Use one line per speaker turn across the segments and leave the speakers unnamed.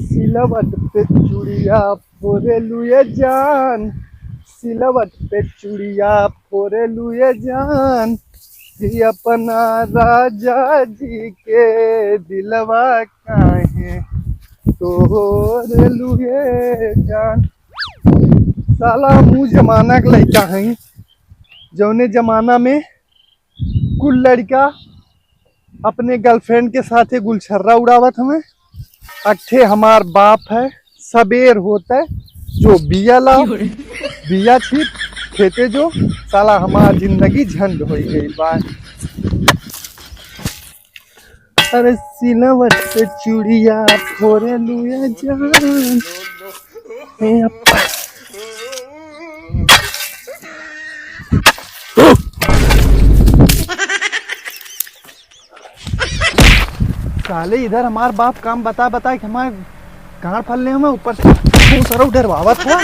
सिलवट पे चूड़िया फोरे लुए जान, सिलवट पे चूड़िया फोरे लुए जान, ही अपना राजा जी के दिलवा काहे तोरे लुए जान। साला मुँह जमाना के लड़का है, जौने जमाना में कुल लड़का अपने गर्लफ्रेंड के साथ गुलछर्रा उड़ावत हमें। अट्ठे हमार बाप है, सबेर होता है जो बिया लाओ, बिया छिप खेते जो, साला हमार जिंदगी झंड हो गई बात। अरे सिलवट पे चूड़िया फोरे लुए जान, हे अप्पा। साले इधर हमार बाप काम बता बता के हमारे गाड़ फलने हमें ऊपर से सर डरवावत था।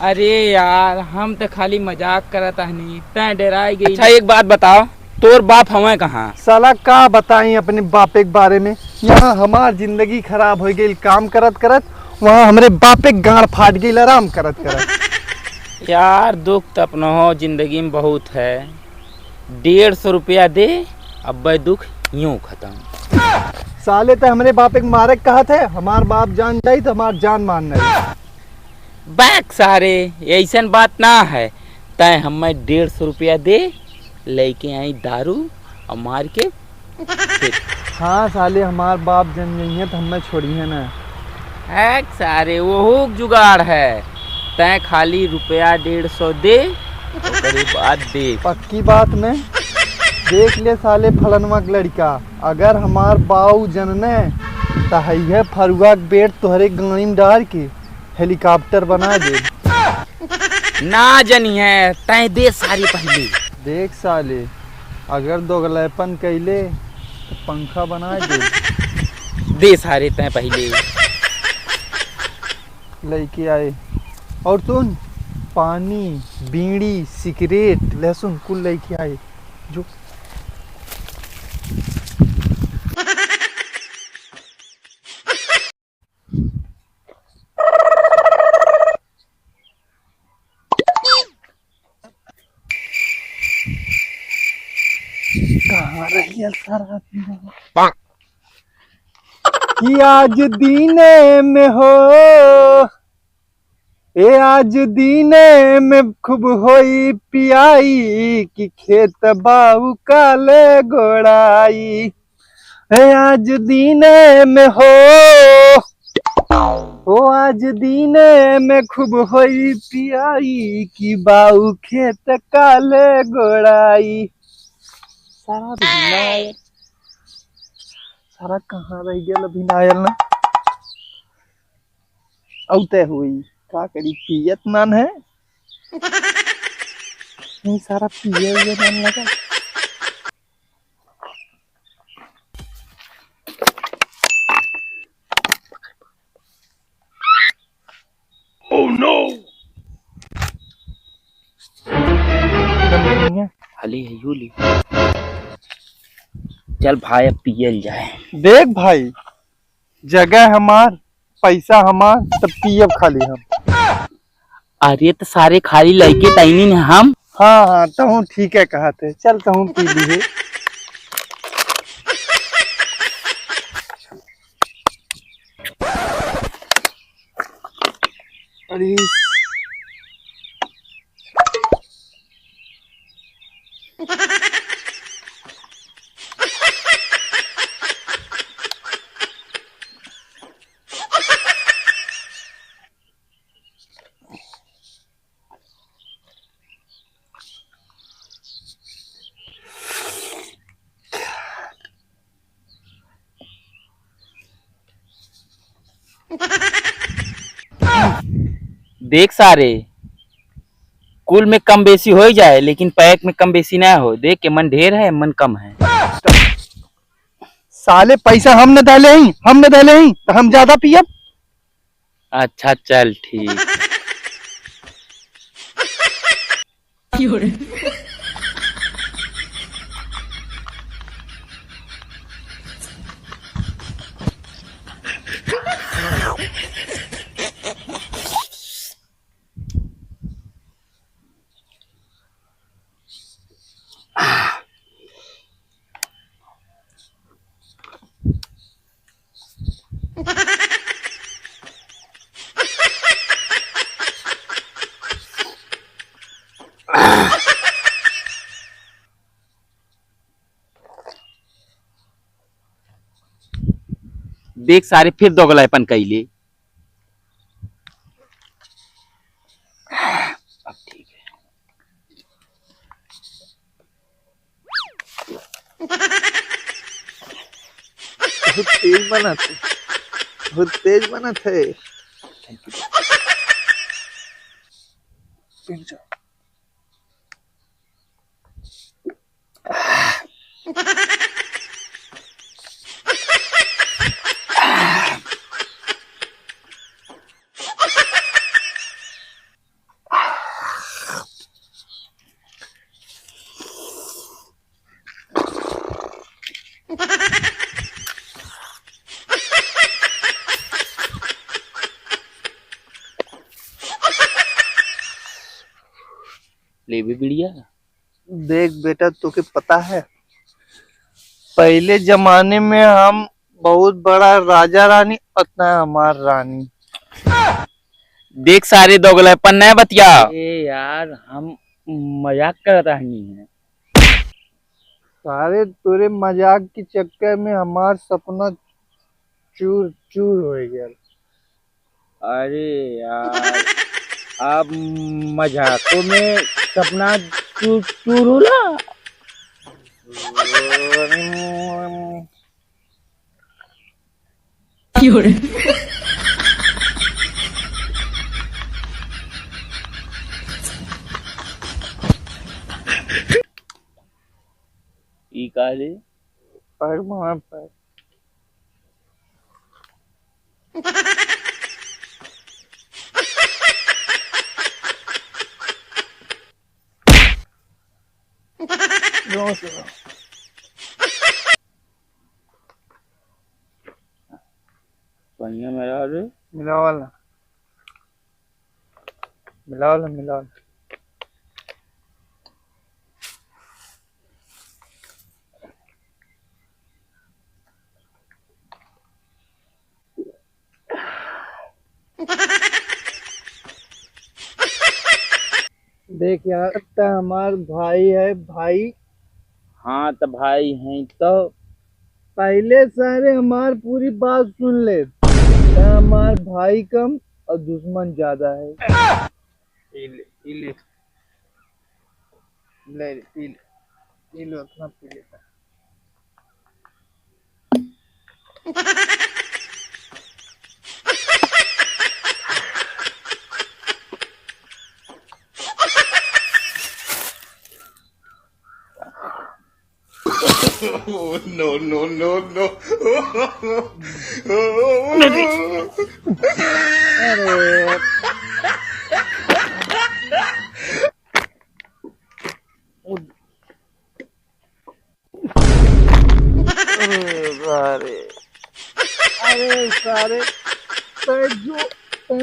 अरे यार हम तो खाली मजाक करता नहीं, तै डराई गई। अच्छा एक बात बताओ, तोर बाप हमें कहाँ?
साला का बताई अपने बापे के बारे में, यहाँ हमार जिंदगी खराब हो गई काम करत करत, वहाँ हमारे बापे गाड़ फाट गई आराम करत करत।
यार दुख तो अपना हो जिंदगी में बहुत है, 150 रुपया दे अब दुख यूं खत्म।
साले तो हमारे बापे के मारे कहा थे, हमार बाप जान जाई तो हमार जान मानना है।
बैक सारे ऐसा बात ना है, तय हमें 150 रुपया दे लेके आई दारू और मार के।
हाँ साले हमार बाप जन नहीं है तो हमें छोड़िए ना।
है सारे वो जुगाड़ है, तय खाली रुपया 150 दे तो बात दे।
पक्की बात में देख ले साले फलनवा के लड़का, अगर हमार बाऊ जनने तो है फरुआ के बेट तोहरे गाड़ी में डाल के हेलीकॉप्टर बना दे।
ना जनी है तय दे सारी पहले।
देख साले अगर दोगलेपन कैले तो पंखा बना
दे सारे तय पहले।
लेके आए और सुन पानी बीड़ी सिगरेट लहसुन कुल लेके आए जो। कहाँ रही है सारा कि आज दीने में हो, ए आज दीने में खूब होई पियाई, कि खेत बाऊ काले गोड़ाई। ए आज दीने में हो, ओ आज दीने में खूब होई पियाई, कि बाऊ खेत काले गोड़ाई। सारा भिनायल, सारा कहाँ रह गया भिनायल ना औते हुई का करी पियत नान है नहीं सारा पिए हुए नान लगा। ओह नो
हली है यूली। चल भाई अब पियल जाए।
देख भाई जगह हमार पैसा हमार तब पियब खाली हम।
अरे तो सारे खाली लड़के तैनी हम।
हाँ हाँ तो ठीक है कहा थे, चल तो पी ली। अरे
देख सारे कुल में कम बेसी हो जाए, लेकिन पैक में कम बेसी ना हो। देख के मन ढेर है मन कम है।
साले पैसा हम न डाले ही तो हम ज्यादा पियब।
अच्छा चल ठीक। देख सारे फिर दोगलापन कैले। अब ठीक है।
बहुत तेज बना थे, बहुत तेज बना थे। पिट जाओ।
ले भी बढ़िया।
देख बेटा, तुके पता है पहले जमाने में हम बहुत बड़ा राजा रानी, उतना हमार रानी।
देख सारे दोगलापन नहीं बतिया। ए यार हम मजाक कर रही हैं।
सारे तेरे मजाक के चक्कर में हमार सपना चूर चूर हो गया।
अरे यार अब मजाकों में सपना चूर चूर होला। ई काले
पर वहां पर
बढ़िया मेरा रे।
मिलावाला मिलावाला मिलावाला। देख यार, तो हमार भाई है भाई।
हाँ तो भाई हैं तो
पहले सारे हमार पूरी बात सुन ले। तो हमार भाई कम और दुश्मन ज्यादा है। पी ले पी ले ले पी ले पी लो, अपना पी लेता।
Oh, no, no, no, no.
अरे अरे अरे सारे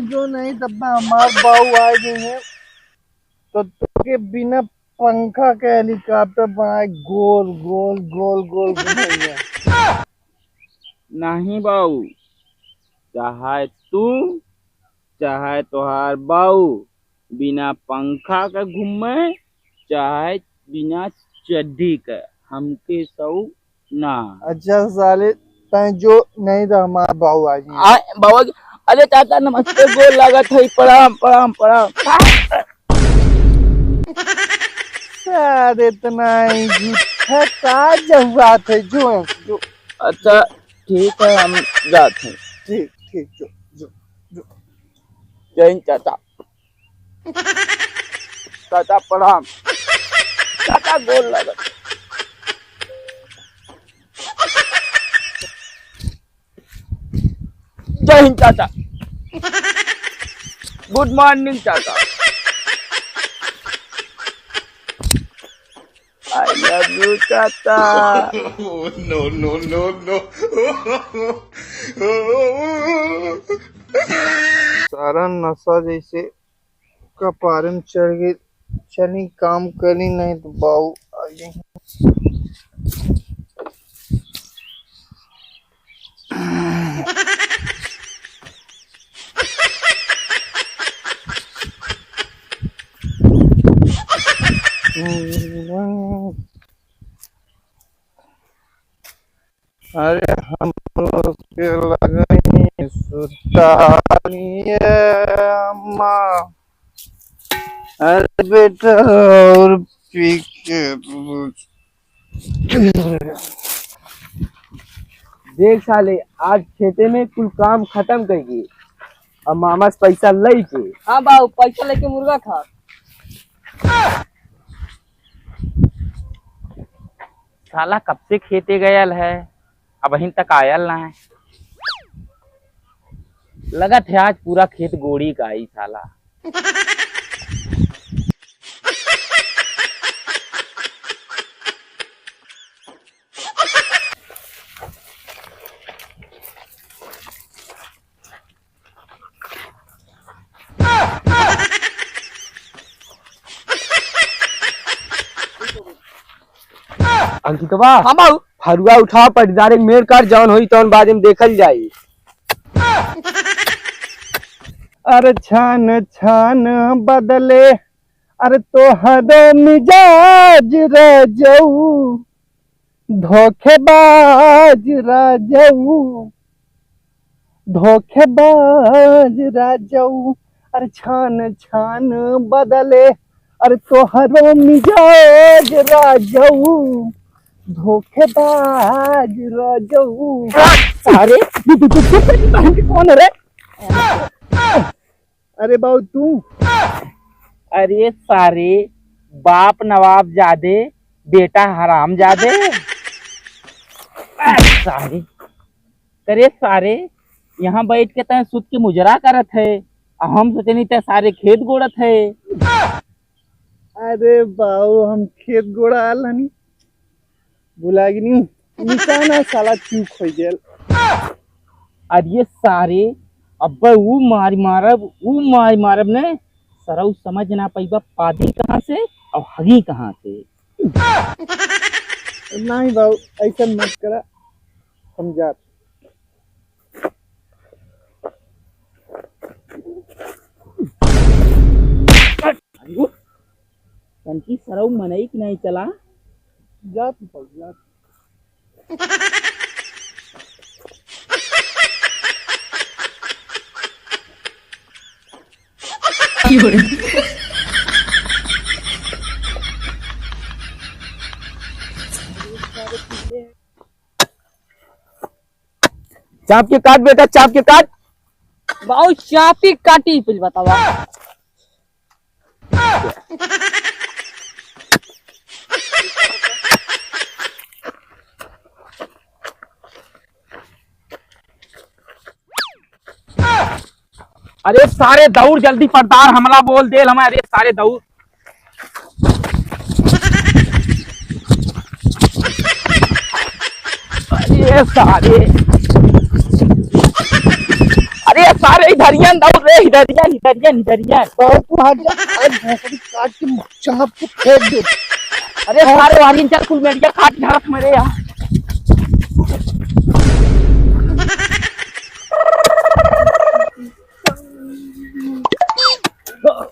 जो नहीं तब हमार बाऊ आ गए हैं तो तुके बिना पंखा के हेलीकॉप्टर बनाए गोल गोल गोल गोल घुमाइए।
नहीं बाऊ, चाहे तू चाहे तोहार बाऊ बिना पंखा का घूमे चाहे बिना चड्डी का, हमके सौ ना।
अच्छा साले तय जो नहीं था हमारा बाऊ आ गए।
बाबा अरे चाचा नमस्ते, गोल लागत है, प्रणाम प्रणाम प्रणाम।
सारे इतना ही झूठा का जवाब है जो।
अच्छा ठीक है, हम जाते हैं।
ठीक ठीक जो जो जो।
जय हिंद चाचा। चाचा प्रणाम। चाचा गोल लागत। जय हिंद चाचा। गुड मॉर्निंग चाचा। आई लव यू चाचा।
Oh, no, no, no, no.
सारा नशा जैसे कपारे में चढ़ गई। चली काम करी नहीं तो बाऊ आ गई। अरे हम लोग के लगनी सुतानी अम्मा। अरे बेटा और पी के
देख साले आज खेते में कुल काम खत्म करेगी और मामा से पैसा ले के।
हाँ बाबू पैसा लेके मुर्गा खा।
साला कब से खेते गयल है, अब अहीं तक आयल ना है। लगा थे आज पूरा खेत गोड़ी का ही साला।
अंकितवा
हाँ बाबू
फरुआ उठाओ पटदारे मेर कर जौन होई तौन बाद में देखल जाई।
अरे छान छान बदले अरे तो हदे मिजाज राजऊ धोखेबाज राजऊ धोखेबाज राजऊ। अरे छान छान बदले अरे तो हरो मिजाज राजऊ धोखेबाज राजऊ। अरे कौन है रे? अरे बाबू तू?
अरे सारे बाप नवाब जादे बेटा हराम जादे। सारे करे सारे यहाँ बैठ के तय सुत के मुजरा करत है, हम सोचनी ते सारे खेत गोड़त है।
अरे बाबू हम खेत गोड़ा आल हनी बुला गिनी निशाना साला चूक हो गेल।
अरे सारे अब ऊ मारी मारब ने सरऊ समझ ना पाइबा पादी कहाँ से और हगी कहाँ से।
नहीं बाबू ऐसा मत करा समझा।
कंची सरऊ मनई कि नहीं चला
जा तू बाबू जा।
चाप के काट बेटा, चाप के काट।
बाबू चापी काटी पहले बतावा।
अरे सारे दौड़ जल्दी पड़तार हमला बोल दे हमारे सारे दौड़। अरे सारे इधरियन दौड़ रे, इधरियन।
बाबू हट जा आज भोसड़ी काट के चाप के फेंक दे।
अरे सारे वाली चल कुल मेडिया काट झाड़त मेरे यहाँ।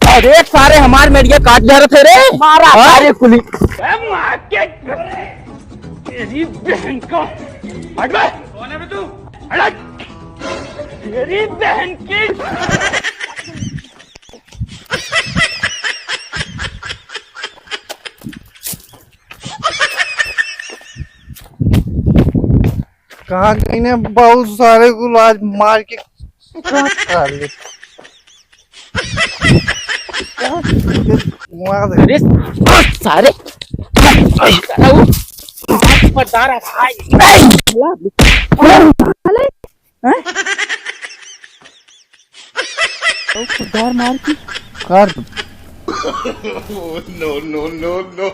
अरे सारे हमारे मेडिया काट झाड़त है रे।
मारा
अरे कुली तेरी बहन को हट बे। कौन है बे तू? हट तेरी बहन की।
कहाँ गई ने बहुत सारे को आज मार के कर ले।
अरे सारे पड़तार दौड़ मार की
कर
no, no, no, no.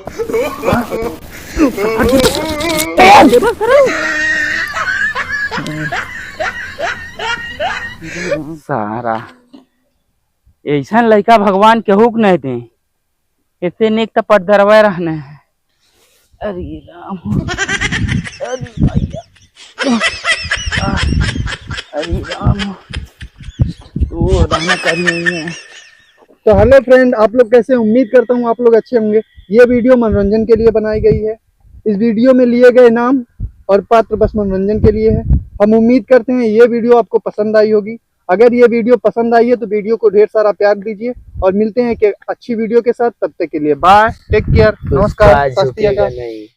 सारा ऐसा लड़का भगवान केहू के नहीं दे। इतने नेक तो पटदरवा रहने है। अरे राम, अरे भैया, अरे राम, तो रहना चाहिए।
तो हेलो फ्रेंड, आप लोग कैसे हैं? उम्मीद करता हूँ आप लोग अच्छे होंगे। ये वीडियो मनोरंजन के लिए बनाई गई है। इस वीडियो में लिए गए नाम और पात्र बस मनोरंजन के लिए है। हम उम्मीद करते हैं ये वीडियो आपको पसंद आई होगी। अगर ये वीडियो पसंद आई है तो वीडियो को ढेर सारा प्यार दीजिए और मिलते हैं कि अच्छी वीडियो के साथ। तब तक के लिए बाय, टेक केयर, नमस्कार,
झुकेगा
सत श्री अकाल।
नहीं।